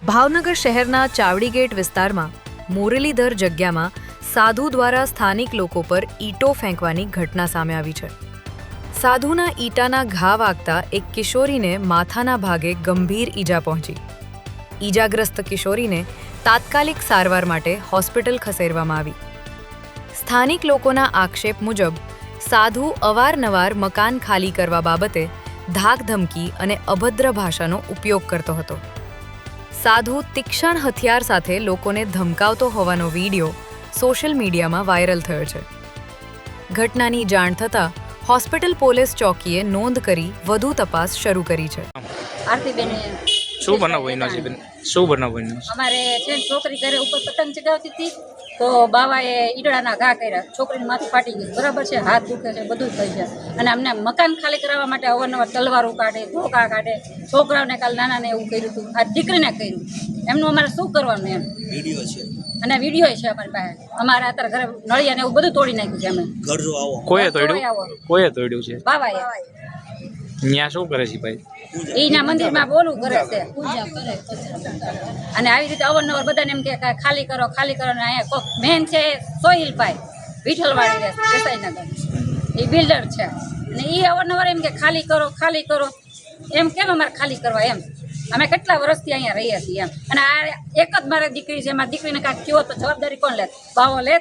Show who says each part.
Speaker 1: ભાવનગર શહેરના ચાવડી ગેટ વિસ્તારમાં મોરલીધર જગ્યામાં સાધુ દ્વારા સ્થાનિક લોકો પર ઈંટો ફેંકવાની ઘટના સામે આવી છે। સાધુના ઈંટાના ઘા વાગતા એક કિશોરીને માથાના ભાગે ગંભીર ઈજા પહોંચી। ઈજાગ્રસ્ત કિશોરીને તાત્કાલિક સારવાર માટે હોસ્પિટલ ખસેડવામાં આવી। સ્થાનિક લોકોના આક્ષેપ મુજબ સાધુ અવારનવાર મકાન ખાલી કરવા બાબતે ધાકધમકી અને અભદ્ર ભાષાનો ઉપયોગ કરતો હતો। સાધુ તીક્ષ્ણ હથિયાર સાથે લોકોને ધમકાવતો હોવાનો વિડીયો સોશિયલ મીડિયામાં વાયરલ થયો છે। ઘટનાની જાણ થતાં હોસ્પિટલ પોલીસ ચોકીએ નોંધ કરી વધુ તપાસ શરૂ કરી છે।
Speaker 2: આરતીબેન
Speaker 3: શું બનાવ બન્યો છે બેન? શું બનાવ બન્યો છે?
Speaker 2: અમારે છે ને છોકરી ઘરે ઉપર પતંગ ચગાવતી હતી તો બાવાએ ઈડળાના ઘા કર્યા। છોકરીને માથું ફાટી ગયું, બરાબર છે, હાથ દુખે છે, બધું થઈ જાય। અને અમને મકાન ખાલી કરાવવા માટે અવારનવાર તલવારો કાઢે, ધોકા કાઢે। છોકરાઓને કાલ નાનાને એવું કર્યું હતું, આ દીકરીને કર્યું। એમનું અમારે શું કરવાનું એમ
Speaker 4: વિડીયો છે
Speaker 2: અને વિડીયો છે અમારી પાસે। અમારે અત્યારે ઘરે નળિયાને એવું બધું તોડી નાખ્યું છે અમે।
Speaker 4: ઘર જો આવો
Speaker 3: કોઈએ તોડ્યું? કોઈએ તોડ્યું છે?
Speaker 2: બાવાએ
Speaker 3: ત્યાં શું કરે છે ભાઈ?
Speaker 2: એના મંદિરમાં બોલું કરે છે અને આવી રીતે અવારનવાર બધાને એમ કે ખાલી કરો ખાલી કરો। ને અહીંયા મેન છે સોહિલભાઈ વિઠ્ઠલવાડી દેસાઈનગર, એ બિલ્ડર છે અને એ અવારનવાર એમ કે ખાલી કરો એમ કેમ અમારે ખાલી કરવા એમ? અમે કેટલા વર્ષથી અહીંયા રહીએ છીએ એમ। અને આ એક જ મારી દીકરી છે, મારી દીકરીને કાંઈક કયો તો જવાબદારી કોણ લે? બાવો લે।